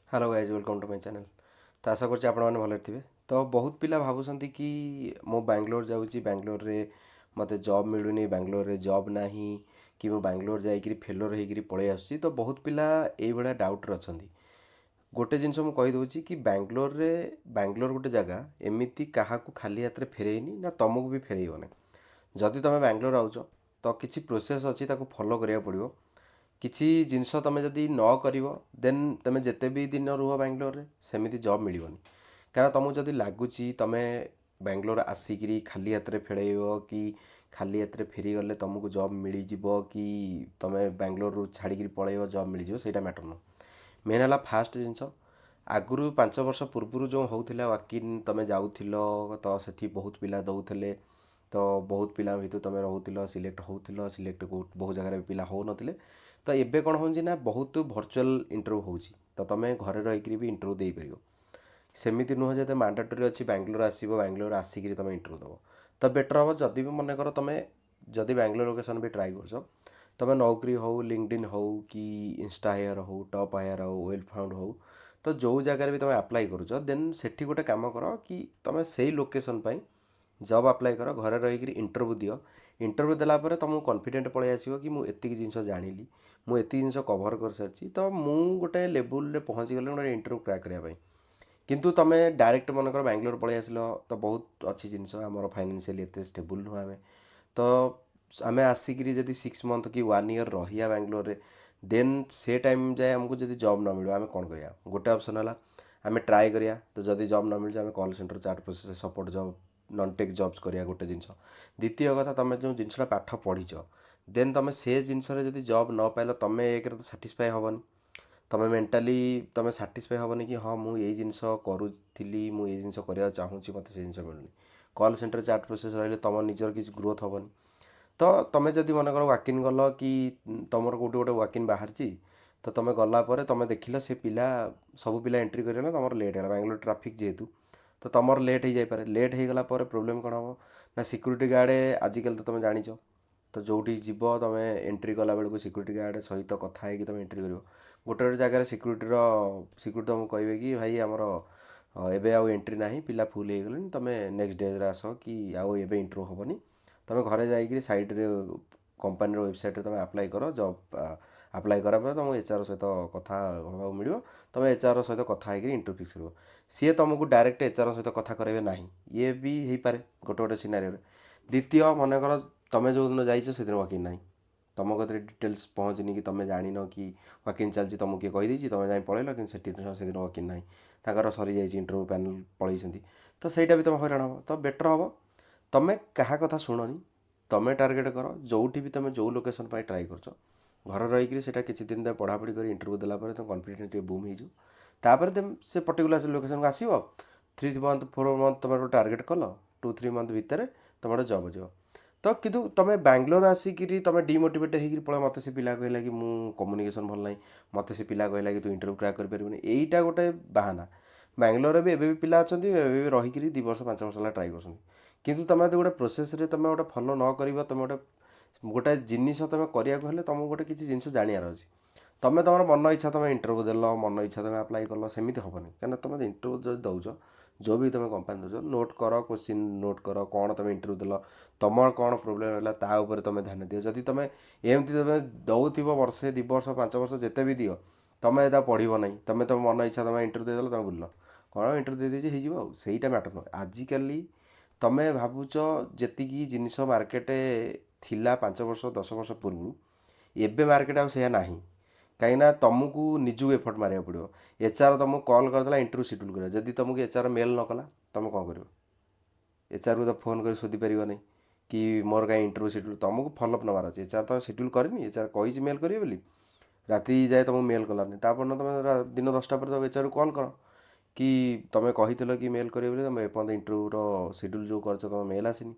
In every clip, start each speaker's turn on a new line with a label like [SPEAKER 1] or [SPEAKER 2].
[SPEAKER 1] Hello guys welcome to my channel. तो आशा करछि आपण मैंने भले थे। तो बहुत पिला भावुंट कि मो बांग्लोर जाऊँगी बांग्लोर रे मते जॉब मिलूनी बांग्लोर रे जॉब नाही कि मो बांग्लोर जाइकरी फेलोर होइकरी पळै आसुची। तो बहुत पिला एई भळा डाउट रे अछंती। गोटे जिनस मु कहि दउची कि बांग्लोर गोटे जगह एमिति काहाकू खाली हाथ रे फेरेइनी ना तुमको भी फेरेइबो नै। जदि तुम बांग्लोर आउछ तो किछि प्रोसेस अछि ताकू फॉलो करिया पड़िबो। କିଛି ଜିନିଷ ତୁମେ ଯଦି ନ କରିବ ଦେନ୍ ତୁମେ ଯେତେ ବି ଦିନ ରୁହ ବାଙ୍ଗଲୋରରେ ସେମିତି ଜବ୍ ମିଳିବନି। କାରଣ ତୁମକୁ ଯଦି ଲାଗୁଛି ତୁମେ ବାଙ୍ଗଲୋର ଆସିକିରି ଖାଲି ହାତରେ ଫେଳେଇବ କି ଖାଲି ହାତରେ ଫେରିଗଲେ ତୁମକୁ ଜବ୍ ମିଳିଯିବ କି ତୁମେ ବାଙ୍ଗଲୋରରୁ ଛାଡ଼ିକିରି ପଳେଇବ ଜବ୍ ମିଳିଯିବ ସେଇଟା ମ୍ୟାଟର୍ ନୁହଁ। ମେନ୍ ହେଲା ଫାଷ୍ଟ ଜିନିଷ ଆଗରୁ 5 ବର୍ଷ ପୂର୍ବରୁ ଯେଉଁ ହେଉଥିଲା ୱାକିନ୍ ତୁମେ ଯାଉଥିଲ ତ ସେଠି ବହୁତ ପିଲା ଦେଉଥିଲେ। ତ ବହୁତ ପିଲା ଭିତରୁ ତୁମେ ରହୁଥିଲ ସିଲେକ୍ଟ ହେଉଥିଲ ସିଲେକ୍ଟ ବହୁତ ଜାଗାରେ ପିଲା ହେଉନଥିଲେ। ତ ଏବେ କ'ଣ ହେଉଛି ନା ବହୁତ ଭର୍ଚୁଆଲ୍ ଇଣ୍ଟରଭ୍ୟୁ ହେଉଛି। ତ ତୁମେ ଘରେ ରହିକିରି ବି ଇଣ୍ଟରଭ୍ୟୁ ଦେଇପାରିବ। ସେମିତି ନୁହଁ ଯେ ମାଣ୍ଡାଟୋରି ଅଛି ବାଙ୍ଗଲୋର ଆସିବ ବାଙ୍ଗଲୋର ଆସିକିରି ତୁମେ ଇଣ୍ଟରଭ୍ୟୁ ଦେବ। ତ ବେଟର୍ ହେବ ଯଦି ବି ମନେକର ତୁମେ ଯଦି ବାଙ୍ଗଲୋର ଲୋକେସନ୍ ବି ଟ୍ରାଏ କରୁଛ ତୁମେ ନୌକରି ହେଉ ଲିଙ୍କଡିନ୍ ହେଉ କି ଇନଷ୍ଟା ହାୟାର ହେଉ ଟପ୍ ହାୟାର ହେଉ ୱେଲ୍ ଫାଉଣ୍ଡ ହେଉ ତ ଯେଉଁ ଜାଗାରେ ବି ତୁମେ ଆପ୍ଲାଏ କରୁଛ ଦେନ୍ ସେଠି ଗୋଟେ କାମ କର କି ତୁମେ ସେଇ ଲୋକେସନ୍ ପାଇଁ ଜବ୍ ଆପ୍ଲାଏ କର ଘରେ ରହିକିରି ଇଣ୍ଟରଭ୍ୟୁ ଦିଅ। ଇଣ୍ଟରଭ୍ୟୁ ଦେଲା ପରେ ତୁମକୁ କନଫିଡେଣ୍ଟ ପଳେଇ ଆସିବ କି ମୁଁ ଏତିକି ଜିନିଷ ଜାଣିଲି ମୁଁ ଏତିକି ଜିନିଷ କଭର୍ କରିସାରିଛି ତ ମୁଁ ଗୋଟେ ଲେବୁଲ୍ରେ ପହଞ୍ଚିଗଲି ଗୋଟେ ଇଣ୍ଟରଭ୍ୟୁ କ୍ରାକ୍ କରିବା ପାଇଁ। କିନ୍ତୁ ତୁମେ ଡାଇରେକ୍ଟ ମନେକର ବାଙ୍ଗଲୋର ପଳେଇ ଆସିଲ ତ ବହୁତ ଅଛି ଜିନିଷ ଆମର ଫାଇନାନ୍ସିଆଲି ଏତେ ଷ୍ଟେବୁଲ୍ ନୁହଁ ଆମେ। ତ ଆମେ ଆସିକିରି ଯଦି 6 ମନ୍ଥ କି 1 ଇୟର୍ ରହିବା ବାଙ୍ଗଲୋରରେ ଦେନ୍ ସେ ଟାଇମ୍ ଯାଏ ଆମକୁ ଯଦି ଜବ୍ ନ ମିଳିବ ଆମେ କ'ଣ କରିବା। ଗୋଟେ ଅପସନ୍ ହେଲା ଆମେ ଟ୍ରାଏ କରିବା ତ ଯଦି ଜବ୍ ନ ମିଳୁଛି ଆମେ call centre chat process support job non tech jobs କରିବା ଗୋଟେ ଜିନିଷ। ଦ୍ୱିତୀୟ କଥା ତୁମେ ଯେଉଁ ଜିନିଷଟା ପାଠ ପଢ଼ିଛ ଦେନ୍ ତୁମେ ସେ ଜିନିଷରେ ଯଦି ଜବ୍ ନ ପାଇଲ ତୁମେ ଏକରେ ତ ସାଟିସ୍ଫାଏ ହେବନି। ତୁମେ ମେଣ୍ଟାଲି ତୁମେ ସାଟିସ୍ଫାଏ ହେବନି କି ହଁ ମୁଁ ଏଇ ଜିନିଷ କରୁଥିଲି ମୁଁ ଏଇ ଜିନିଷ କରିବାକୁ ଚାହୁଁଛି ମୋତେ ସେ ଜିନିଷ ମିଳୁନି। କଲ୍ ସେଣ୍ଟର ଚାଟ୍ ପ୍ରୋସେସ୍ ରହିଲେ ତୁମ ନିଜର କିଛି ଗ୍ରୋଥ୍ ହେବନି। ତ ତୁମେ ଯଦି ମନେକର ୱାକିନ୍ ଗଲ କି ତୁମର କେଉଁଠି ଗୋଟେ ୱାକିନ୍ ବାହାରିଛି ତ ତୁମେ ଗଲା ପରେ ତୁମେ ଦେଖିଲ ସେ ପିଲା ସବୁ ପିଲା ଏଣ୍ଟ୍ରି କରିଗଲା ତୁମର ଲେଟ୍ ହେଲା ବାଙ୍ଗଲୋର ଟ୍ରାଫିକ୍ ଯେହେତୁ ତ ତୁମର ଲେଟ୍ ହେଇଯାଇପାରେ। ଲେଟ୍ ହେଇଗଲା ପରେ ପ୍ରୋବ୍ଲେମ୍ କ'ଣ ହେବ ନା ସିକ୍ୟୁରିଟି ଗାର୍ଡ଼ ଆଜିକାଲି ତ ତୁମେ ଜାଣିଛ ତ ଯେଉଁଠି ଯିବ ତୁମେ ଏଣ୍ଟ୍ରି କଲାବେଳକୁ ସିକ୍ୟୁରିଟି ଗାର୍ଡ଼ ସହିତ କଥା ହେଇକି ତୁମେ ଏଣ୍ଟ୍ରି କରିବ। ଗୋଟେ ଗୋଟେ ଜାଗାରେ ସିକ୍ୟୁରିଟି ତୁମକୁ କହିବେ କି ଭାଇ ଆମର ଏବେ ଆଉ ଏଣ୍ଟ୍ରି ନାହିଁ ପିଲା ଫୁଲ୍ ହେଇଗଲେଣି ତୁମେ ନେକ୍ସଟ ଡେରେ ଆସ କି ଆଉ ଏବେ ଇଣ୍ଟରଭ୍ୟୁ ହେବନି। ତୁମେ ଘରେ ଯାଇକିରି ସାଇଡ଼୍ରେ କମ୍ପାନୀର ୱେବସାଇଟ୍ରେ ତୁମେ ଆପ୍ଲାଏ କର ଜବ୍ ଆପ୍ଲାଏ କରା ପରେ ତୁମକୁ ଏଚ୍ ଆର୍ ସହିତ କଥା ହେବାକୁ ମିଳିବ। ତୁମେ ଏଚ୍ ଆର୍ ସହିତ କଥା ହେଇକିରି ଇଣ୍ଟରଭ୍ୟୁ ଫିକ୍ସ କରିବ। ସିଏ ତୁମକୁ ଡାଇରେକ୍ଟ ଏଚ୍ ଆର୍ ସହିତ କଥା କରାଇବେ ନାହିଁ ଇଏ ବି ହେଇପାରେ ଗୋଟେ ଗୋଟେ ସିନାରିଓରେ। ଦ୍ୱିତୀୟ ମନେକର ତୁମେ ଯେଉଁଦିନ ଯାଇଛ ସେଦିନ ୱାକିଂ ନାହିଁ ତୁମ କତିରେ ଡିଟେଲ୍ସ ପହଞ୍ଚିନି କି ତୁମେ ଜାଣିନ କି ୱାକିଂ ଚାଲିଛି ତୁମକୁ କିଏ କହିଦେଇଛି ତୁମେ ଯାଇ ପଳେଇଲ କିନ୍ତୁ ସେଦିନ ୱାକିଂ ନାହିଁ ତାଙ୍କର ସରିଯାଇଛି ଇଣ୍ଟରଭ୍ୟୁ ପ୍ୟାନେଲ୍ ପଳେଇଛନ୍ତି ତ ସେଇଟା ବି ତୁମେ ହଇରାଣ ହେବ। ତ ବେଟର୍ ହେବ ତୁମେ କାହା କଥା ଶୁଣନି ତୁମେ ଟାର୍ଗେଟ୍ କର ଯେଉଁଠି ବି ତୁମେ ଯେଉଁ ଲୋକେସନ୍ ପାଇଁ ଟ୍ରାଏ କରୁଛ ଘରେ ରହିକିରି ସେଇଟା କିଛି ଦିନ ତମେ ପଢ଼ାପଢ଼ି କରି ଇଣ୍ଟରଭ୍ୟୁ ଦେଲା ପରେ ତୁମ କନଫିଡେନ୍ସ ଟିକେ ବୁମ୍ ହେଇଯିବ। ତାପରେ ତୁମେ ସେ ପର୍ଟିକୁଲାର ଲୋକେସନ୍କୁ ଆସିବ 3 ମନ୍ଥ 4 ମନ୍ଥ ତୁମେ ଗୋଟେ ଟାର୍ଗେଟ୍ କଲ 2-3 ମନ୍ଥ ଭିତରେ ତୁମେ ଗୋଟେ ଜବ୍ ଯିବ। ତ କିନ୍ତୁ ତୁମେ ବାଙ୍ଗଲୋର ଆସିକିରି ତୁମେ ଡିମୋଟିଭେଟ୍ ହେଇକିରି ପଳେଇ ମୋତେ ସେ ପିଲା କହିଲା କି ମୁଁ କମ୍ୟୁନିକେସନ୍ ଭଲ ନାହିଁ ମୋତେ ସେ ପିଲା କହିଲା କି ତୁ ଇଣ୍ଟରଭ୍ୟୁ କ୍ରାକ୍ କରିପାରିବୁନି ଏଇଟା ଗୋଟେ ବାହାନା। ବାଙ୍ଗଲୋରରେ ବି ଏବେ ବି ପିଲା ଅଛନ୍ତି ଏବେ ବି ରହିକିରି 2 ବର୍ଷ 5 ବର୍ଷ ହେଲା ଟ୍ରାଏ କରୁଛନ୍ତି। କିନ୍ତୁ ତୁମେ ଯଦି ଗୋଟେ ପ୍ରୋସେସ୍ରେ ତୁମେ ଗୋଟେ ଫଲୋ ନ କରିବ ତୁମେ ଗୋଟେ ଜିନିଷ ତୁମେ କରିବାକୁ ହେଲେ ତୁମକୁ ଗୋଟେ କିଛି ଜିନିଷ ଜାଣିବାର ଅଛି। ତୁମେ ତୁମର ମନ ଇଚ୍ଛା ତୁମେ ଇଣ୍ଟରଭ୍ୟୁ ଦେଲ ମନ ଇଚ୍ଛା ତୁମେ ଆପ୍ଲାଏ କଲ ସେମିତି ହେବନି। କାହିଁକିନା ତୁମେ ଇଣ୍ଟରଭ୍ୟୁ ଯଦି ଦେଉଛ ଯେଉଁ ବି ତୁମେ କମ୍ପାନୀ ଦେଉଛ ନୋଟ୍ କର କୋଶ୍ଚିନ୍ ନୋଟ୍ କର କ'ଣ ତୁମେ ଇଣ୍ଟରଭ୍ୟୁ ଦେଲ ତୁମର କ'ଣ ପ୍ରୋବ୍ଲେମ୍ ହେଲା ତା ଉପରେ ତୁମେ ଧ୍ୟାନ ଦିଅ। ଯଦି ତୁମେ ଏମିତି ତୁମେ ଦେଉଥିବ ବର୍ଷେ 2 ବର୍ଷ 5 ବର୍ଷ ଯେତେ ବି ଦିଅ ତୁମେ ଏଇଟା ପଢ଼ିବ ନାହିଁ ତୁମେ ତୁମ ମନ ଇଚ୍ଛା ତୁମେ ଇଣ୍ଟରଭ୍ୟୁ ଦେଇଦେଲ ତୁମେ ବୁଲିଲ କ'ଣ ଇଣ୍ଟରଭ୍ୟୁ ଦେଇଦେଇଛି ହେଇଯିବ ଆଉ ସେଇଟା ମ୍ୟାଟର୍ ନୁହେଁ। ଆଜିକାଲି ତୁମେ ଭାବୁଛ ଯେତିକି ଜିନିଷ ମାର୍କେଟେ ଥିଲା 5 ବର୍ଷ 10 ବର୍ଷ ପୂର୍ବରୁ ଏବେ ମାର୍କେଟ ଆଉ ସେଇଆ ନାହିଁ। କାହିଁକିନା ତୁମକୁ ନିଜକୁ ଏଫର୍ଟ ମାରିବାକୁ ପଡ଼ିବ। ଏଚ୍ ଆର୍ ତୁମକୁ କଲ୍ କରିଦେଲା ଇଣ୍ଟରଭ୍ୟୁ ସିଡ୍ୟୁଲ୍ କରିବା ଯଦି ତୁମକୁ ଏଚ୍ ଆର୍ ମେଲ୍ ନ କଲା ତୁମେ କ'ଣ କରିବ। ଏଚ୍ ଆର୍କୁ ତ ଫୋନ୍ କରି ଶୋଧି ପାରିବନି କି ମୋର କାହିଁ ଇଣ୍ଟରଭ୍ୟୁ ସିଡ୍ୟୁଲ୍ ତୁମକୁ ଫଲୋଅପ୍ ନେବାର ଅଛି। ଏଚ୍ ଆର୍ ତ ସିଡ୍ୟୁଲ୍ କରିନି ଏଚ୍ ଆର୍ କହିଛି ମେଲ୍ କରିବେ ବୋଲି ରାତି ଯାଏ ତୁମକୁ ମେଲ୍ କଲାନି ତାପରଦିନ ତୁମେ ଦିନ 10ଟା ପରେ ତୁମେ ଏଚ୍ ଆର୍କୁ କଲ୍ କର କି ତୁମେ କହିଥିଲ କି ମେଲ୍ କରିବେ ବୋଲି ତୁମେ ଏପର୍ଯ୍ୟନ୍ତ ଇଣ୍ଟରଭ୍ୟୁର ସିଡ୍ୟୁଲ୍ ଯେଉଁ କରିଛ ତୁମ ମେଲ୍ ଆସିନି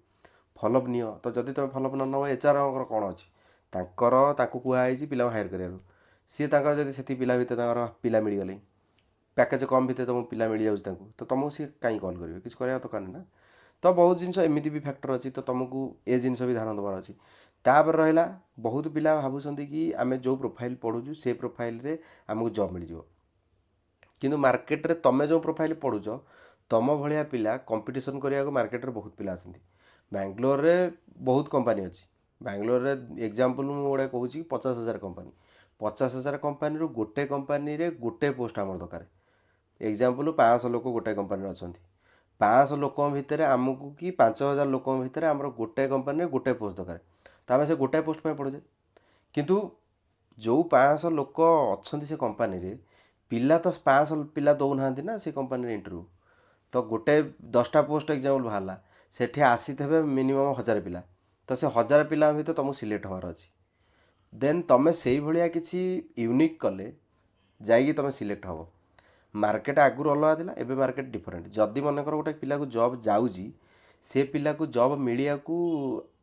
[SPEAKER 1] ଫଲୋଅପ୍ ନିଅ। ତ ଯଦି ତୁମେ ଫଲୋଅପ୍ ନ ନେବ ଏଚ୍ ଆର୍ଙ୍କର କ'ଣ ଅଛି ତାଙ୍କୁ କୁହାହେଇଛି ପିଲାଙ୍କୁ ହାୟର କରିବାକୁ ସିଏ ତାଙ୍କର ଯଦି ସେତିକି ପିଲା ଭିତରେ ତାଙ୍କର ପିଲା ମିଳିଗଲେ ପ୍ୟାକେଜ୍ କମ୍ ଭିତରେ ତୁମକୁ ପିଲା ମିଳିଯାଉଛି ତାଙ୍କୁ ତ ତୁମକୁ ସିଏ କାହିଁ କଲ୍ କରିବେ କିଛି କରିବା ଦରକାର ନାହିଁ ନା। ତ ବହୁତ ଜିନିଷ ଏମିତି ବି ଫ୍ୟାକ୍ଟର ଅଛି ତ ତୁମକୁ ଏ ଜିନିଷ ବି ଧ୍ୟାନ ଦେବାର ଅଛି। ତାପରେ ରହିଲା ବହୁତ ପିଲା ଭାବୁଛନ୍ତି କି ଆମେ ଯେଉଁ ପ୍ରୋଫାଇଲ୍ ପଢ଼ୁଛୁ ସେ ପ୍ରୋଫାଇଲ୍ରେ ଆମକୁ ଜବ୍ ମିଳିଯିବ। କିନ୍ତୁ ମାର୍କେଟରେ ତୁମେ ଯେଉଁ ପ୍ରୋଫାଇଲ୍ ପଢ଼ୁଛ ତୁମ ଭଳିଆ ପିଲା କମ୍ପିଟିସନ୍ କରିବାକୁ ମାର୍କେଟରେ ବହୁତ ପିଲା ଅଛନ୍ତି। ବାଙ୍ଗଲୋରରେ ବହୁତ କମ୍ପାନୀ ଅଛି। ବାଙ୍ଗଲୋରରେ ଏକ୍ଜାମ୍ପଲ୍ ମୁଁ ଗୋଟେ କହୁଛି 50,000 କମ୍ପାନୀ। 50,000 କମ୍ପାନୀରୁ ଗୋଟେ କମ୍ପାନୀରେ ଗୋଟେ ପୋଷ୍ଟ ଆମର ଦରକାର। ଏକ୍ଜାମ୍ପଲ୍ 500 ଲୋକ ଗୋଟେ କମ୍ପାନୀରେ ଅଛନ୍ତି। 500 ଲୋକଙ୍କ ଭିତରେ ଆମକୁ କି 5,000 ଲୋକଙ୍କ ଭିତରେ ଆମର ଗୋଟେ କମ୍ପାନୀରେ ଗୋଟେ ପୋଷ୍ଟ ଦରକାର। ତ ଆମେ ସେ ଗୋଟାଏ ପୋଷ୍ଟ ପାଇଁ ପଢ଼ୁଛେ। କିନ୍ତୁ ଯେଉଁ 500 ଲୋକ ଅଛନ୍ତି ସେ କମ୍ପାନୀରେ ପିଲା ତ 500 ପିଲା ଦେଉନାହାନ୍ତି ନା ସେ କମ୍ପାନୀରେ ଇଣ୍ଟରଭ୍ୟୁ। ତ ଗୋଟେ 10ଟା ପୋଷ୍ଟ ଏକ୍ଜାମ୍ପଲ୍ ବାହାରିଲା, ସେଠି ଆସିଥିବେ ମିନିମମ୍ 1000 ପିଲା। ତ ସେ 1000 ପିଲାଙ୍କ ଭିତରେ ତୁମକୁ ସିଲେକ୍ଟ ହେବାର ଅଛି। ଦେନ୍ ତୁମେ ସେଇଭଳିଆ କିଛି ୟୁନିକ୍ କଲେ ଯାଇକି ତୁମେ ସିଲେକ୍ଟ ହେବ। ମାର୍କେଟ ଆଗରୁ ଅଲଗା ଥିଲା, ଏବେ ମାର୍କେଟ ଡିଫରେଣ୍ଟ। ଯଦି ମନେକର ଗୋଟେ ପିଲାକୁ ଜବ୍ ଯାଉଛି, ସେ ପିଲାକୁ ଜବ୍ ମିଳିବାକୁ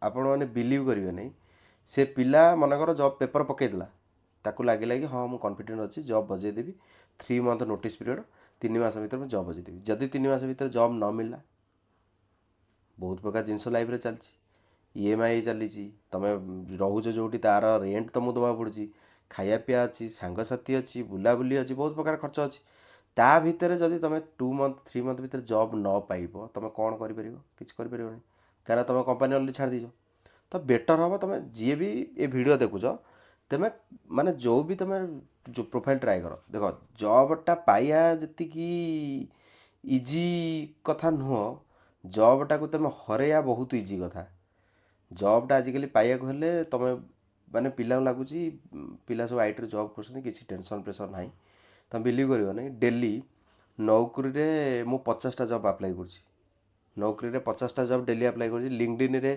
[SPEAKER 1] ଆପଣମାନେ ବିଲିଭ୍ କରିବେ ନାହିଁ। ସେ ପିଲା ମନେକର ଜବ୍ ପେପର୍ ପକାଇଦେଲା, ତାକୁ ଲାଗିଲା କି ହଁ ମୁଁ କନଫିଡେଣ୍ଟ ଅଛି ଜବ୍ ବଜେଇଦେବି, 3 ମନ୍ଥ ନୋଟିସ୍ ପିରିୟଡ଼, 3 ମାସ ଭିତରେ ମୁଁ ଜବ୍ ବଜେଇଦେବି। ଯଦି 3 ମାସ ଭିତରେ ଜବ୍ ନ ମିଳିଲା, ବହୁତ ପ୍ରକାର ଜିନିଷ ଲାଇଫ୍ରେ ଚାଲିଛି। EMI ଚାଲିଛି, ତୁମେ ରହୁଛ ଯେଉଁଠି ତା'ର ରେଣ୍ଟ ତୁମକୁ ଦେବାକୁ ପଡ଼ୁଛି, ଖାଇବା ପିଇବା ଅଛି, ସାଙ୍ଗସାଥି ଅଛି, ବୁଲାବୁଲି ଅଛି, ବହୁତ ପ୍ରକାର ଖର୍ଚ୍ଚ ଅଛି। ତା ଭିତରେ ଯଦି ତୁମେ 2 ମନ୍ଥ 3 ମନ୍ଥ ଭିତରେ ଜବ୍ ନ ପାଇବ, ତୁମେ କ'ଣ କରିପାରିବ? କିଛି କରିପାରିବନି, କାରଣ ତୁମେ କମ୍ପାନୀ ଅଲରେଡ଼ି ଛାଡ଼ି ଦେଇଛ। ତ ବେଟର୍ ହେବ ତୁମେ ଯିଏ ବି ଏ ଭିଡ଼ିଓ ଦେଖୁଛ, ତୁମେ ମାନେ ଯେଉଁ ବି ତୁମେ ଯେଉଁ ପ୍ରୋଫାଇଲ୍ ଟ୍ରାଏ କର। ଦେଖ, ଜବ୍ଟା ପାଇବା ଯେତିକି ଇଜି କଥା ନୁହଁ, ଜବ୍ଟାକୁ ତୁମେ ହରେଇବା ବହୁତ ଇଜି କଥା। ଜବ୍ଟା ଆଜିକାଲି ପାଇବାକୁ ହେଲେ ତୁମେ ମାନେ ପିଲାଙ୍କୁ ଲାଗୁଛି ପିଲା ସବୁ ଆଇଟିରେ ଜବ୍ କରୁଛନ୍ତି, କିଛି ଟେନସନ୍ ପ୍ରେସର୍ ନାହିଁ। ତୁମେ ବିଲିଭ୍ କରିବନି, ଡେଲି ନୌକରୀରେ ମୁଁ 50ଟା ଜବ୍ ଆପ୍ଲାଏ କରୁଛି। ନୌକରୀରେ 50ଟା ଜବ୍ ଡେଲି ଆପ୍ଲାଏ କରୁଛି। ଲିଙ୍କଡଇନ୍ରେ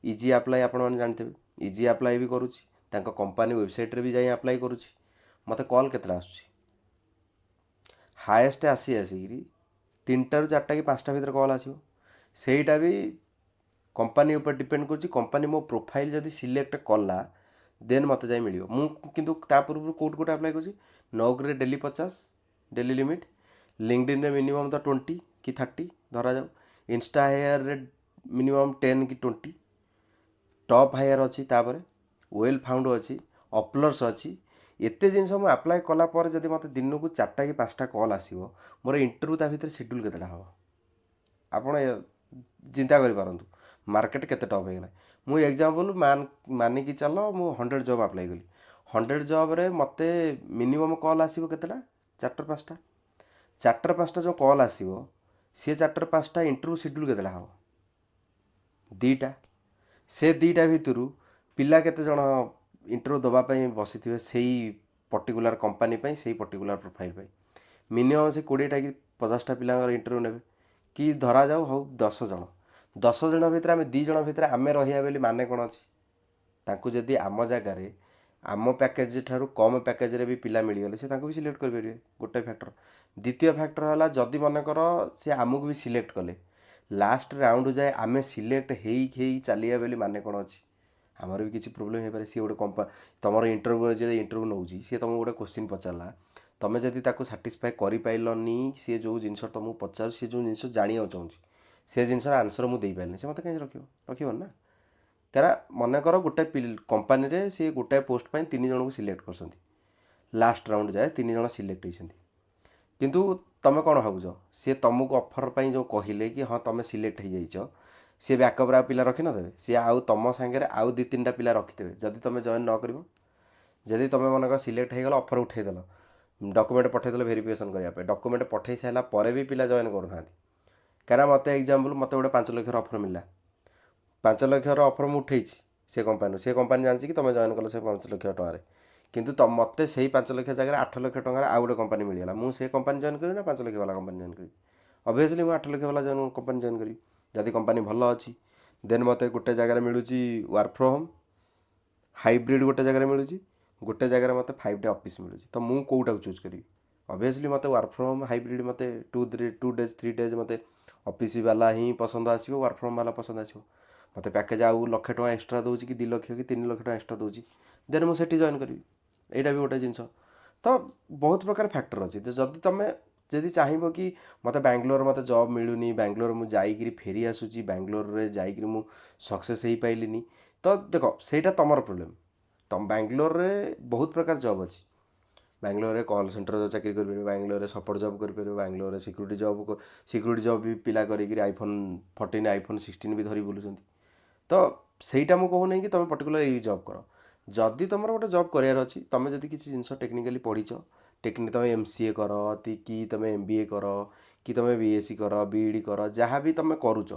[SPEAKER 1] ଇଜି ଆପ୍ଲାଏ ଆପଣମାନେ ଜାଣିଥିବେ, ଇଜି ଆପ୍ଲାଏ ବି କରୁଛି। ତାଙ୍କ କମ୍ପାନୀ ୱେବସାଇଟ୍ରେ ବି ଯାଇ ଆପ୍ଲାଏ କରୁଛି। ମୋତେ କଲ୍ କେତେଟା ଆସୁଛି? ହାଏଷ୍ଟ ଆସିକିରି 3ଟାରୁ 4ଟା କି 5ଟା ଭିତରେ କଲ୍ ଆସିବ। ସେଇଟା ବି କମ୍ପାନୀ ଉପରେ ଡିପେଣ୍ଡ କରୁଛି। କମ୍ପାନୀ ମୋ ପ୍ରୋଫାଇଲ୍ ଯଦି ସିଲେକ୍ଟ କଲା ଦେନ୍ ମୋତେ ଯାଇ ମିଳିବ। ମୁଁ କିନ୍ତୁ ତା ପୂର୍ବରୁ କେଉଁଠି ଆପ୍ଲାଏ କରୁଛି? ନୌକରୀରେ ଡେଲି 50 ଡେଲି ଲିମିଟ୍, ଲିଙ୍କଡଇନ୍ରେ ମିନିମମ୍ ତ 20 କି 30 ଧରାଯାଉ, ଇନଷ୍ଟା ହାୟାରରେ ମିନିମମ୍ 10 କି 20, ଟପ୍ ହାୟାର ଅଛି, ତାପରେ ୱେଲ୍ ଫାଉଣ୍ଡ ଅଛି, ଅପଲର୍ସ ଅଛି। ଏତେ ଜିନିଷ ମୁଁ ଆପ୍ଲାଏ କଲା ପରେ ଯଦି ମୋତେ ଦିନକୁ 4ଟା କି 5ଟା କଲ୍ ଆସିବ, ମୋର ଇଣ୍ଟରଭ୍ୟୁ ତା ଭିତରେ ସିଡ୍ୟୁଲ୍ କେତେଟା ହେବ? ଆପଣ ଚିନ୍ତା କରିପାରନ୍ତୁ ମାର୍କେଟ କେତେ ଟପ୍ ହେଇଗଲା। ମୁଁ ଏକ୍ଜାମ୍ପଲ୍ ମାନିକି ଚାଲ, ମୁଁ 100 ଜବ୍ ଆପ୍ଲାଏ କଲି। 100 ଜବ୍ରେ ମୋତେ ମିନିମମ୍ କଲ୍ ଆସିବ କେତେଟା? 4ଟାରୁ 5ଟା। 4ଟାରୁ 5ଟା ଯେଉଁ କଲ୍ ଆସିବ, ସିଏ 4ଟାରୁ 5ଟା ଇଣ୍ଟରଭ୍ୟୁ ସିଡ୍ୟୁଲ୍ କେତେଟା ହେବ? 2ଟା। ସେ 2ଟା ଭିତରୁ ପିଲା କେତେଜଣ ଇଣ୍ଟରଭ୍ୟୁ ଦେବା ପାଇଁ ବସିଥିବେ ସେଇ ପର୍ଟିକୁଲାର କମ୍ପାନୀ ପାଇଁ, ସେଇ ପର୍ଟିକୁଲାର ପ୍ରୋଫାଇଲ୍ ପାଇଁ? ମିନିମମ୍ ସେ 20ଟା କି 50ଟା ପିଲାଙ୍କର ଇଣ୍ଟରଭ୍ୟୁ ନେବେ। କି ଧରାଯାଉ ହଉ 10 ଜଣ। 10 ଜଣ ଭିତରେ ଆମେ 2 ଜଣ ଭିତରେ ଆମେ ରହିବା ବୋଲି ମାନେ କ'ଣ ଅଛି? ତାଙ୍କୁ ଯଦି ଆମ ଜାଗାରେ ଆମ ପ୍ୟାକେଜ୍ ଠାରୁ କମ୍ ପ୍ୟାକେଜ୍ରେ ବି ପିଲା ମିଳିଗଲେ, ସେ ତାଙ୍କୁ ବି ସିଲେକ୍ଟ କରିପାରିବେ। ଗୋଟେ ଫ୍ୟାକ୍ଟର। ଦ୍ୱିତୀୟ ଫ୍ୟାକ୍ଟର ହେଲା, ଯଦି ମନେକର ସେ ଆମକୁ ବି ସିଲେକ୍ଟ କଲେ, ଲାଷ୍ଟ ରାଉଣ୍ଡ ଯାଏ ଆମେ ସିଲେକ୍ଟ ହେଇ ଚାଲିବା ବୋଲି ମାନେ କ'ଣ ଅଛି? ଆମର ବି କିଛି ପ୍ରୋବ୍ଲେମ୍ ହେଇପାରେ। ସିଏ ଗୋଟେ ତୁମର ଇଣ୍ଟରଭ୍ୟୁରେ ଯଦି ଇଣ୍ଟରଭ୍ୟୁ ନେଉଛି, ସିଏ ତୁମକୁ ଗୋଟେ କୋଶ୍ଚିନ୍ ପଚାରିଲା, ତୁମେ ଯଦି ତାକୁ ସାଟିସ୍ଫାଏ କରିପାରିଲନି, ସିଏ ଯେଉଁ ଜିନିଷ ତୁମକୁ ପଚାରୁଛି, ସିଏ ଯେଉଁ ଜିନିଷ ଜାଣିବାକୁ ଚାହୁଁଛି, ସେ ଜିନିଷର ଆନ୍ସର୍ ମୁଁ ଦେଇପାରିନି, ସେ ମୋତେ କାହିଁକି ରଖିବନି ନା। କାରଣ ମନେକର ଗୋଟେ କମ୍ପାନୀରେ ସିଏ ଗୋଟାଏ ପୋଷ୍ଟ ପାଇଁ 3 ଜଣଙ୍କୁ ସିଲେକ୍ଟ କରୁଛନ୍ତି, ଲାଷ୍ଟ ରାଉଣ୍ଡ ଯାଏ 3 ଜଣ ସିଲେକ୍ଟ ହେଇଛନ୍ତି। କିନ୍ତୁ ତୁମେ କ'ଣ ଭାବୁଛ? ସିଏ ତୁମକୁ ଅଫର୍ ପାଇଁ ଯେଉଁ କହିଲେ କି ହଁ ତୁମେ ସିଲେକ୍ଟ ହେଇଯାଇଛ, ସିଏ ବ୍ୟାକଅପ୍ରେ ଆଉ ପିଲା ରଖିନଦେବେ? ସିଏ ଆଉ ତୁମ ସାଙ୍ଗରେ ଆଉ 2-3ଟା ପିଲା ରଖିଦେବେ ଯଦି ତୁମେ ଜଏନ୍ ନ କରିବ। ଯଦି ତୁମେ ମନେକର ସିଲେକ୍ଟ ହେଇଗଲ, ଅଫର୍ ଉଠାଇଦେଲ, ଡକୁମେଣ୍ଟ ପଠାଇଦେଲ ଭେରିଫିକେସନ୍ କରିବା ପାଇଁ, ଡକୁମେଣ୍ଟ ପଠାଇ ସାରିଲା ପରେ ବି ପିଲା ଜଏନ୍ କରୁନାହାନ୍ତି। କାରଣ ମୋତେ ଏକ୍ଜାମ୍ପଲ୍, ମୋତେ ଗୋଟେ 5 ଲକ୍ଷର ଅଫର୍ ମିଳିଲା। 5 ଲକ୍ଷର ଅଫର୍ ମୁଁ ଉଠେଇଛି ସେ କମ୍ପାନୀରୁ। ସେ କମ୍ପାନୀ ଜାଣିଛି କି ତୁମେ ଜଏନ୍ କଲ ସେ 5 ଲକ୍ଷ ଟଙ୍କାରେ। କିନ୍ତୁ ମୋତେ ସେଇ 5 ଲକ୍ଷ ଜାଗାରେ 8 ଲକ୍ଷ ଟଙ୍କାରେ ଆଉ ଗୋଟେ କମ୍ପାନୀ ମିଳିଗଲା। ମୁଁ ସେ କମ୍ପାନୀ ଜଏନ୍ କରିବି ନା 5 ଲକ୍ଷ ବାଲା କମ୍ପାନୀ ଜଏନ୍ କରିବି? ଅବଭିୟସ୍ଲି ମୁଁ 8 ଲକ୍ଷ ବାଲା କମ୍ପାନୀ ଜଏନ୍ କରିବି। ଯଦି କମ୍ପାନୀ ଭଲ ଅଛି, ଦେନ୍ ମୋତେ ଗୋଟେ ଜାଗାରେ ମିଳୁଛି ୱାର୍କ ଫ୍ରମ୍ ହୋମ୍, ହାଇବ୍ରିଡ଼ ଗୋଟେ ଜାଗାରେ ମିଳୁଛି, ଗୋଟେ ଜାଗାରେ ମୋତେ 5 ଡେ ଅଫିସ୍ ମିଳୁଛି। ତ ମୁଁ କେଉଁଟାକୁ ଚୁଜ୍ କରିବି? ଅବଭିୟସ୍ଲି ମୋତେ ୱାର୍କ ଫ୍ରମ୍ ହୋମ୍ ହାଇବ୍ରିଡ଼, ମୋତେ 2 ଡେଜ୍ 3 ଡେଜ୍ ମୋତେ ଅଫିସ୍ ବାଲା ହିଁ ପସନ୍ଦ ଆସିବ, ୱାର୍କ ଫ୍ରମ୍ ବାଲା ପସନ୍ଦ ଆସିବ। ମୋତେ ପ୍ୟାକେଜ୍ ଆଉ 1 ଲକ୍ଷ ଟଙ୍କା ଏକ୍ସଟ୍ରା ଦେଉଛି କି 2 ଲକ୍ଷ କି 3 ଲକ୍ଷ ଟଙ୍କା ଏକ୍ସଟ୍ରା ଦେଉଛି, ଦେନ୍ ମୁଁ ସେଠି ଜଏନ୍ କରିବି। ଏଇଟା ବି ଗୋଟେ ଜିନିଷ। ତ ବହୁତ ପ୍ରକାର ଫ୍ୟାକ୍ଟର ଅଛି। ଯଦି ତୁମେ ଚାହିଁବ କି ମୋତେ ବାଙ୍ଗଲୋର ମୋତେ ଜବ୍ ମିଳୁନି, ବାଙ୍ଗଲୋର ମୁଁ ଯାଇକିରି ଫେରି ଆସୁଛି, ବାଙ୍ଗଲୋରରେ ଯାଇକିରି ମୁଁ ସକ୍ସେସ୍ ହେଇପାରିଲିନି, ତ ଦେଖ ସେଇଟା ତୁମର ପ୍ରୋବ୍ଲେମ୍। ବାଙ୍ଗଲୋରରେ ବହୁତ ପ୍ରକାର ଜବ୍ ଅଛି। ବାଙ୍ଗଲୋରରେ କଲ୍ ସେଣ୍ଟର ଚାକିରି କରିପାରିବ, ବାଙ୍ଗଲୋରରେ ସପୋର୍ଟ ଜବ୍ କରିପାରିବ, ବାଙ୍ଗଲୋରରେ ସିକ୍ୟୁରିଟି ଜବ୍ ବି ପିଲା କରିକିରି iPhone 14 iPhone 16 ବି ଧରି ବୁଲୁଛନ୍ତି। ତ ସେଇଟା ମୁଁ କହୁନାହିଁ କି ତୁମେ ପର୍ଟିକୁଲାର ଏଇ ଜବ୍ କର। ଯଦି ତୁମର ଗୋଟେ ଜବ୍ କରିବାର ଅଛି, ତୁମେ ଯଦି କିଛି ଜିନିଷ ଟେକ୍ନିକାଲି ପଢ଼ିଛ, ତୁମେ MCA କର କି ତୁମେ MBA କର କି ତୁମେ BSc କର, BEd କର, ଯାହା ବି ତୁମେ କରୁଛ,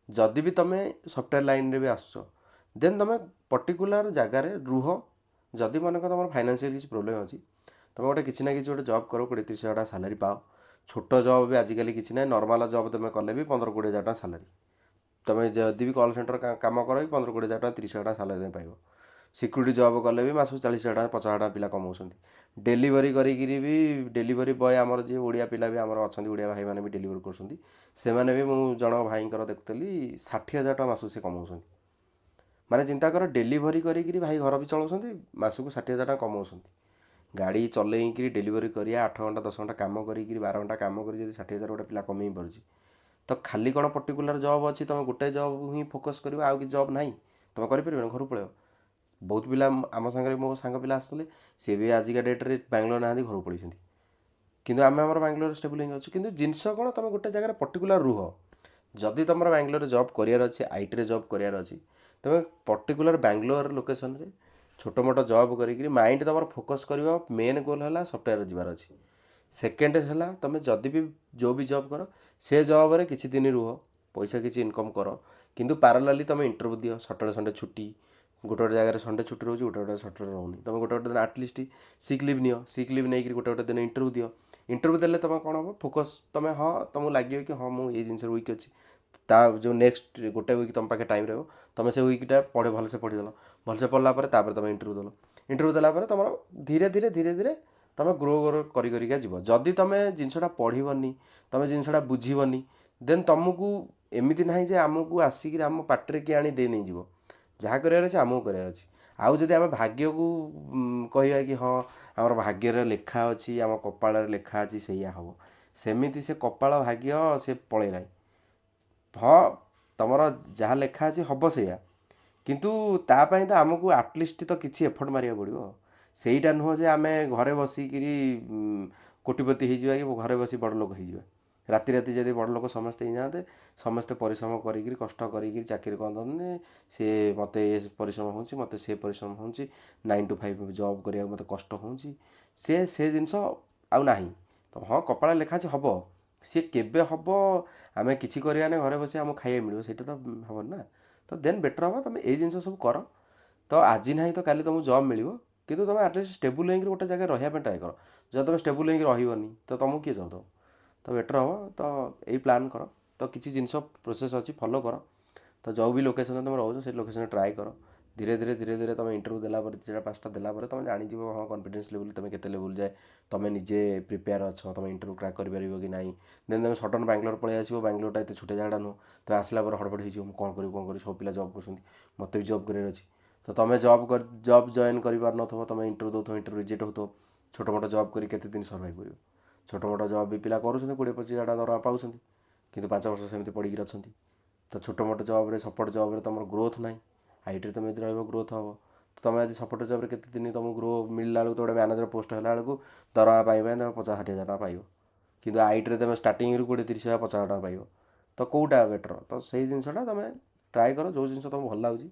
[SPEAKER 1] ଯଦି ବି ତୁମେ ସଫ୍ଟୱେର୍ ଲାଇନ୍ରେ ବି ଆସୁଛ, ଦେନ୍ ତୁମେ ପର୍ଟିକୁଲାର ଜାଗାରେ ରୁହ। ଯଦି ମନେକର ତୁମର ଫାଇନାନ୍ସିଆଲି କିଛି ପ୍ରୋବ୍ଲେମ୍ ଅଛି, ତୁମେ ଗୋଟେ କିଛି ନା କିଛି ଗୋଟେ ଜବ୍ କର, 20-30 ହଜାର ଟଙ୍କା ସାଲାରୀ ପାଅ। ଛୋଟ ଜବ୍ ବି ଆଜିକାଲି କିଛି ନାହିଁ, ନର୍ମାଲ ଜବ୍ ତୁମେ କଲେ ବି 15-20 ହଜାର ଟଙ୍କା ସାଲାରୀ। ତୁମେ ଯଦି ବି କଲ୍ ସେଣ୍ଟର କାମ କର ବି 15-20 ହଜାର ଟଙ୍କା, 30 ହଜାର ଟଙ୍କା ସାଲାରୀ ପାଇବ। ସିକ୍ୟୁରିଟି ଜବ୍ କଲେ ବି ମାସକୁ 40 ହଜାର ଟଙ୍କା, 50 ହଜାର ଟଙ୍କା ପିଲା କମାଉଛନ୍ତି। ଡେଲିଭରି କରିକିରି ବି ଡେଲିଭରି ବୟ ଆମର ଯିଏ ଓଡ଼ିଆ ପିଲା ବି ଆମର ଅଛନ୍ତି, ଓଡ଼ିଆ ଭାଇମାନେ ବି ଡେଲିଭରି କରୁଛନ୍ତି, ସେମାନେ ବି ମୁଁ ଜଣକ ଭାଇଙ୍କର ଦେଖୁଥିଲି 60 ହଜାର ଟଙ୍କା ମାସକୁ ସେ କମାଉଛନ୍ତି। ମାନେ ଚିନ୍ତା କର, ଡେଲିଭରି କରିକିରି ଭାଇ ଘର ବି ଚଳାଉଛନ୍ତି, ମାସକୁ 60 ହଜାର ଟଙ୍କା କମାଉଛନ୍ତି। ଗାଡ଼ି ଚଲେଇକିରି ଡେଲିଭରି କରିବା, 8 ଘଣ୍ଟା 10 ଘଣ୍ଟା କାମ କରିକିରି 12 ଘଣ୍ଟା କାମ କରି ଯଦି 60 ହଜାର ଗୋଟେ ପିଲା କମେଇ ପାରୁଛି, ତ ଖାଲି କ'ଣ ପର୍ଟିକୁଲାର ଜବ୍ ଅଛି, ତୁମେ ଗୋଟେ ଜବ୍ ହିଁ ଫୋକସ୍ କରିବ, ଆଉ କିଛି ଜବ୍ ନାହିଁ, ତୁମେ କରିପାରିବନି, ଘରୁ ପଳେଇବ। ବହୁତ ପିଲା ଆମ ସାଙ୍ଗରେ, ମୋ ସାଙ୍ଗ ପିଲା ଆସିଥିଲେ, ସିଏ ବି ଆଜିକା ଡେଟ୍ରେ ବାଙ୍ଗଲୋର ନାହାନ୍ତି, ଘରକୁ ପଳେଇଛନ୍ତି। କିନ୍ତୁ ଆମେ ଆମର ବାଙ୍ଗଲୋରରେ ଷ୍ଟେବୁଲ୍ ହେଇକି ଅଛୁ। କିନ୍ତୁ ଜିନିଷ କ'ଣ, ତୁମେ ଗୋଟେ ଜାଗାରେ ପର୍ଟିକୁଲାର ରୁହ। ଯଦି ତୁମର ବାଙ୍ଗଲୋରରେ ଜବ୍ କରିବାର ଅଛି, ଆଇଟିରେ ଜବ୍ କରିବାର ଅଛି, ତୁମେ ପର୍ଟିକୁଲାର ବାଙ୍ଗଲୋର ଲୋକେସନରେ ଛୋଟ ମୋଟ ଜବ୍ କରିକିରି ମାଇଣ୍ଡ ତୁମର ଫୋକସ୍ କରିବ। ମେନ୍ ଗୋଲ୍ ହେଲା ସଫ୍ଟୱେର୍ ଯିବାର ଅଛି। ସେକେଣ୍ଡ ହେଲା, ତୁମେ ଯଦି ବି ଯେଉଁ ବି ଜବ୍ କର, ସେ ଜବ୍ରେ କିଛି ଦିନ ରୁହ, ପଇସା କିଛି ଇନକମ୍ କର, କିନ୍ତୁ ପାରାଲାଲି ତୁମେ ଇଣ୍ଟରଭ୍ୟୁ ଦିଅ। ସଟର୍ଡେ ସଣ୍ଡେ ଛୁଟି, ଗୋଟେ ଜାଗାରେ ସଣ୍ଡେ ଛୁଟି ରହୁଛି, ଗୋଟେ ସଟର୍ଡେ ରହୁନି। ତୁମେ ଗୋଟେ ଦିନ ଆଟଲିଷ୍ଟ ସିକ୍ ଲିଭ୍ ନିଅ, ସିକ୍ ଲିଭ୍ ନେଇକରି ଗୋଟେ ଦିନ ଇଣ୍ଟରଭ୍ୟୁ ଦିଅ। ଇଣ୍ଟରଭ୍ୟୁ ଦେଲେ ତୁମେ କ'ଣ ହେବ, ଫୋକସ୍ ତୁମେ, ହଁ ତୁମକୁ ଲାଗିବ କି ହଁ ମୁଁ ଏଇ ଜିନିଷରେ ୱିକ୍ ଅଛି, ତା ଯେଉଁ ନେକ୍ସଟ ଗୋଟେ ୱିକ୍ ତୁମ ପାଖେ ଟାଇମ୍ ରହିବ, ତୁମେ ସେ ୱିକ୍ଟା ଭଲସେ ପଢ଼ିଦେଲ। ଭଲସେ ପଢ଼ିଲା ପରେ ତାପରେ ତୁମେ ଇଣ୍ଟରଭ୍ୟୁ ଦେଲ। ଇଣ୍ଟରଭ୍ୟୁ ଦେଲା ପରେ ତୁମର ଧୀରେ ଧୀରେ ତୁମେ ଗ୍ରୋ କରିକା ଯିବ। ଯଦି ତୁମେ ଜିନିଷଟା ପଢ଼ିବନି, ତୁମେ ଜିନିଷଟା ବୁଝିବନି, ଦେନ୍ ତୁମକୁ ଏମିତି ନାହିଁ ଯେ ଆମକୁ ଆସିକିରି ଆମ ପାଟିରେ କିଏ ଆଣି ଦେଇ ନେଇଯିବ। ଯାହା କରିବାର ଅଛି ଆମକୁ କରିବାର ଅଛି। ଆଉ ଯଦି ଆମେ ଭାଗ୍ୟକୁ କହିବା କି ହଁ ଆମର ଭାଗ୍ୟରେ ଲେଖା ଅଛି, ଆମ କପାଳରେ ଲେଖା ଅଛି ସେଇଆ ହେବ, ସେମିତି ସେ କପାଳ ଭାଗ୍ୟ ସେ ପଳେଇଲାଣି। ହଁ ତୁମର ଯାହା ଲେଖା ଅଛି ହେବ ସେଇଆ, କିନ୍ତୁ ତା ପାଇଁ ତ ଆମକୁ ଆଟଲିଷ୍ଟ ତ କିଛି ଏଫର୍ଟ ମାରିବାକୁ ପଡ଼ିବ। ସେଇଟା ନୁହଁ ଯେ ଆମେ ଘରେ ବସିକିରି କୋଟିପତି ହେଇଯିବା କି ଘରେ ବସି ବଡ଼ ଲୋକ ହେଇଯିବା। ରାତି ଯଦି ବଡ଼ ଲୋକ ସମସ୍ତେ ହେଇଯାଆନ୍ତେ, ସମସ୍ତେ ପରିଶ୍ରମ କରିକିରି କଷ୍ଟ କରିକିରି ଚାକିରି କରନ୍ତେ, ସେ ମୋତେ ଏ ପରିଶ୍ରମ ହେଉଛି, ମୋତେ ସେ ପରିଶ୍ରମ ହେଉଛି, 9 to 5 ଜବ୍ କରିବାକୁ ମୋତେ କଷ୍ଟ ହେଉଛି, ସେ ଜିନିଷ ଆଉ ନାହିଁ। ତ ହଁ କପାଳରେ ଲେଖା ଅଛି ହେବ, ସିଏ କେବେ ହେବ ଆମେ କିଛି କରିବା ନାହିଁ, ଘରେ ବସି ଆମକୁ ଖାଇବାକୁ ମିଳିବ, ସେଇଟା ତ ହେବନି ନା। ତ ଦେନ୍ ବେଟର୍ ହେବ ତୁମେ ଏଇ ଜିନିଷ ସବୁ କର। ତ ଆଜି ନାହିଁ ତ କାଲି ତୁମକୁ ଜବ୍ ମିଳିବ, କିନ୍ତୁ ତୁମେ ଆଟଲିଷ୍ଟ ଷ୍ଟେବୁଲ୍ ହେଇକି ଗୋଟେ ଜାଗାରେ ରହିବା ପାଇଁ ଟ୍ରାଏ କର। ଯଦି ତୁମେ ଷ୍ଟେବୁଲ୍ ହେଇକି ରହିବନି ତ ତୁମକୁ କିଏ ଜବ୍ ଦେବ? ତ ବେଟର୍ ହେବ ତ ଏଇ ପ୍ଲାନ୍ କର। ତ କିଛି ଜିନିଷ ପ୍ରୋସେସ୍ ଅଛି, ଫଲୋ କର। ତ ଯେଉଁ ବି ଲୋକେସନ୍ରେ ତୁମେ ରହୁଛ ସେଇ ଲୋକେସନ୍ରେ ଟ୍ରାଏ କର। ଧୀରେ ଧୀରେ ତୁମେ ଇଣ୍ଟରଭ୍ୟୁ ଦେଲା ପରେ 4-5ଟା ଦେଲା ପରେ ତୁମେ ଜାଣିଯିବ ହଁ କନଫିଡେନ୍ସ ଲେଭେଲ୍ ତୁମେ କେତେ ଲେଭେଲ୍ ଯାଏ ତୁମେ ନିଜେ ପ୍ରିପେୟାର ଅଛ, ତୁମେ ଇଣ୍ଟରଭ୍ୟୁ କ୍ରାକ୍ କରିପାରିବ କି ନାହିଁ। ଦେନ୍ ତୁମେ ସଡ଼ନ୍ ବାଙ୍ଗଲୋର ପଳେଇ ଆସିବ। ବାଙ୍ଗଲୋରଟା ଏତେ ଛୋଟିଆ ଜାଗାଟା ନୁହଁ। ତୁମେ ଆସିଲା ପରେ ହଡ଼ବଡ଼ ହେଇଯିବ, ମୁଁ କ'ଣ କରିବି, ସବୁ ପିଲା ଜବ୍ କରୁଛନ୍ତି, ମୋତେ ବି ଜବ୍ କରିବାର ଅଛି। ତ ତୁମେ ଜବ୍ ଜଏନ୍ କରିପାରୁନଥିବ, ତୁମେ ଇଣ୍ଟରଭ୍ୟୁ ଦେଉଥିବ, ଇଣ୍ଟରଭ୍ୟୁ ରିଜେକ୍ଟ ହେଉଥିବ, ଛୋଟ ମୋଟ ଜବ୍ କରି କେତେ ଦିନ ସର୍ଭାଇଭ୍ କରିବ? ଛୋଟ ମୋଟ ଜବ୍ ବି ପିଲା କରୁଛନ୍ତି, 20-25 ହଜାର ଟଙ୍କା ଦରମା ପାଉଛନ୍ତି, କିନ୍ତୁ 5 ବର୍ଷ ସେମିତି ପଡ଼ିକିରି ଅଛନ୍ତି। ତ ଛୋଟ ମୋଟ ଜବ୍ରେ, ସପୋର୍ଟ ଜବ୍ରେ ତୁମର ଗ୍ରୋଥ୍ ନାହିଁ। ଆଇଟିରେ ତୁମେ ଯଦି ରହିବ ଗ୍ରୋଥ୍ ହେବ। ତ ତୁମେ ଯଦି ସପୋର୍ଟ ଜବ୍ରେ କେତେ ଦିନ ତୁମକୁ ମିଳିଲା ବେଳକୁ, ତ ଗୋଟେ ମ୍ୟାନେଜର ପୋଷ୍ଟ ହେଲା ବେଳକୁ ଦରମା ପାଇବା ତୁମେ 50-60 ହଜାର ଟଙ୍କା ପାଇବ, କିନ୍ତୁ ଆଇଟିରେ ତୁମେ ଷ୍ଟାର୍ଟିଂରୁ 20-30 ହଜାର 50 ହଜାର ଟଙ୍କା ପାଇବ। ତ କେଉଁଟା ବେଟର୍? ତ ସେଇ ଜିନିଷଟା ତୁମେ ଟ୍ରାଏ କର, ଯେଉଁ ଜିନିଷ ତୁମକୁ ଭଲ ଲାଗୁଛି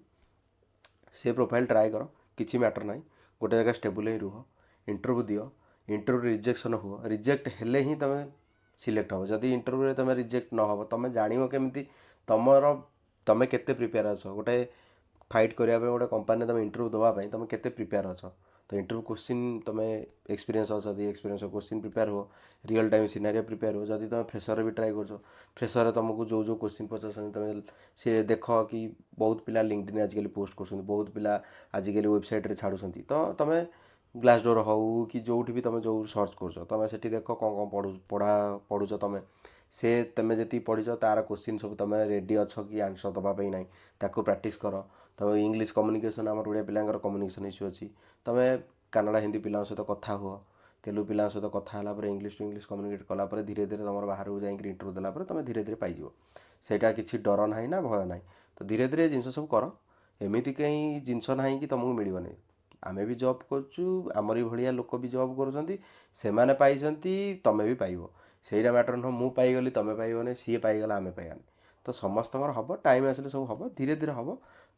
[SPEAKER 1] ସେ ପ୍ରୋଫାଇଲ୍ ଟ୍ରାଏ କର, କିଛି ମ୍ୟାଟର୍ ନାହିଁ। ଗୋଟେ ଜାଗା ଷ୍ଟେବୁଲ୍ ହେଇ ରୁହ, ଇଣ୍ଟରଭ୍ୟୁ ଦିଅ, ଇଣ୍ଟରଭ୍ୟୁ ରିଜେକ୍ସନ୍ ହୁଅ, ରିଜେକ୍ଟ ହେଲେ ହିଁ ତୁମେ ସିଲେକ୍ଟ ହେବ। ଯଦି ଇଣ୍ଟରଭ୍ୟୁରେ ତୁମେ ରିଜେକ୍ଟ ନ ହେବ, ତୁମେ ଜାଣିବ କେମିତି ତୁମେ କେତେ ପ୍ରିପେୟାର ଅଛ? ଗୋଟେ ଫାଇଟ୍ କରିବା ପାଇଁ, ଗୋଟେ କମ୍ପାନୀରେ ତୁମେ ଇଣ୍ଟରଭ୍ୟୁ ଦେବା ପାଇଁ ତୁମେ କେତେ ପ୍ରିପେୟାର ଅଛ? ତ ଇଣ୍ଟରଭ୍ୟୁ କୋଶ୍ଚିନ୍ ତୁମେ ଏକ୍ସପିରିଏନ୍ସ ଅଛ, ଯଦି ଏକ୍ସପିରିଏନ୍ସ କୋଶ୍ଚିନ୍ ପ୍ରିପେୟାର ହୁଅ, ରିଅଲ୍ ଟାଇମ୍ ସିନାରିଓ ପ୍ରିପେୟାର ହୁଅ। ଯଦି ତୁମେ ଫ୍ରେସର୍ରେ ବି ଟ୍ରାଏ କରୁଛ, ଫ୍ରେସର୍ରେ ତୁମକୁ ଯେଉଁ କୋଶ୍ଚିନ୍ ପଚାରୁଛନ୍ତି ତୁମେ ସେ ଦେଖ କି ବହୁତ ପିଲା ଲିଙ୍କଡଇନ୍ ଆଜିକାଲି ପୋଷ୍ଟ କରୁଛନ୍ତି, ବହୁତ ପିଲା ଆଜିକାଲି ୱେବସାଇଟ୍ରେ ଛାଡ଼ୁଛନ୍ତି। ତ ତୁମେ ଗ୍ଲାସଡୋର ହେଉ କି ଯେଉଁଠି ବି ତୁମେ ଯେଉଁ ସର୍ଚ୍ଚ କରୁଛ, ତୁମେ ସେଠି ଦେଖ କ'ଣ ପଢ଼ୁଛ ତୁମେ ଯେତିକି ପଢ଼ିଛ ତା'ର କୋଶ୍ଚିନ୍ ସବୁ ତୁମେ ରେଡ଼ି ଅଛ କି ଆନ୍ସର୍ ଦେବା ପାଇଁ ନାହିଁ, ତାକୁ ପ୍ରାକ୍ଟିସ୍ କର। ତୁମେ ଇଂଲିଶ କମ୍ୟୁନିକେସନ୍, ଆମର ଓଡ଼ିଆ ପିଲାଙ୍କର କମ୍ୟୁନିକେସନ୍ ଇସ୍ୟୁ ଅଛି, ତୁମେ କାନାଡ଼ା ହିନ୍ଦୀ ପିଲାଙ୍କ ସହିତ କଥା ହୁଅ, ତେଲୁଗୁ ପିଲାଙ୍କ ସହିତ କଥା ହେଲା ପରେ ଇଂଲିଶ ଟୁ ଇଂଲିଶ କମ୍ୟୁନିକେଟ୍ କଲା ପରେ ଧୀରେ ତୁମର ବାହାରକୁ ଯାଇକି ଇଣ୍ଟରଭ୍ୟୁ ଦେଲା ପରେ ତୁମେ ଧୀରେ ପାଇଯିବ। ସେଇଟା କିଛି ଡର ନାହିଁ ନା ଭୟ ନାହିଁ। ତ ଧୀରେ ଜିନିଷ ସବୁ କର। ଏମିତି କେହି ଜିନିଷ ନାହିଁ କି ତୁମକୁ ମିଳିବନି। ଆମେ ବି ଜବ୍ କରୁଛୁ, ଆମରି ଭଳିଆ ଲୋକ ବି ଜବ୍ କରୁଛନ୍ତି, ସେମାନେ ପାଇଛନ୍ତି ତମେ ବି ପାଇବ। ସେଇଟା ମ୍ୟାଟର୍ ନୁହଁ ମୁଁ ପାଇଗଲି ତମେ ପାଇବନି, ସିଏ ପାଇଗଲା ଆମେ ପାଇବାନି। ତ ସମସ୍ତଙ୍କର ହେବ, ଟାଇମ୍ ଆସିଲେ ସବୁ ହେବ, ଧୀରେ ଧୀରେ ହେବ।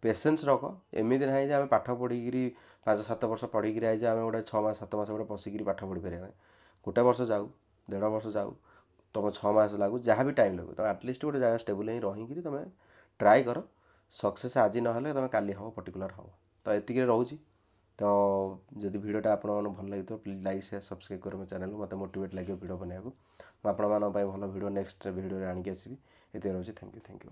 [SPEAKER 1] ପେସେନ୍ସ ରଖ। ଏମିତି ନାହିଁ ଯେ ଆମେ ପାଠ ପଢ଼ିକିରି 5-7 ବର୍ଷ ପଢ଼ିକିରି ଆଇଛେ ଆମେ ଗୋଟେ 6 ମାସ 7 ମାସ ଗୋଟେ ବସିକିରି ପାଠ ପଢ଼ି ପାରିବାନି। ଗୋଟେ ବର୍ଷ ଯାଉ, 1.5 ବର୍ଷ ଯାଉ, ତୁମ 6 ମାସ ଲାଗୁ, ଯାହା ବି ଟାଇମ୍ ଲାଗୁ, ତୁମେ ଆଟଲିଷ୍ଟ ଗୋଟେ ଜାଗା ଷ୍ଟେବୁଲ୍ ହେଇ ରହିକିରି ତୁମେ ଟ୍ରାଏ କର। ସକ୍ସେସ୍ ଆଜି ନହେଲେ ତୁମେ କାଲି ହେବ, ପର୍ଟିକୁଲାର ହେବ। ତ ଏତିକିରେ ରହୁଛି। ତ ଯଦି ଭିଡ଼ିଓଟା ଆପଣମାନଙ୍କୁ ଭଲ ଲାଗିଥିବ ପ୍ଲିଜ୍ ଲାଇକ୍ ସେୟାର ସବସ୍କ୍ରାଇବ୍ କରିବ ମୋ ଚ୍ୟାନେଲ୍, ମୋତେ ମୋଟିଭେଟ୍ ଲାଗିବ ଭିଡ଼ିଓ ବନେଇବାକୁ। ମୁଁ ଆପଣମାନଙ୍କ ପାଇଁ ଭଲ ଭିଡ଼ିଓ ନେକ୍ସଟ ଭିଡ଼ିଓରେ ଆଣିକି ଆସିବି। ଏତିକି ରହୁଛି। Thank you.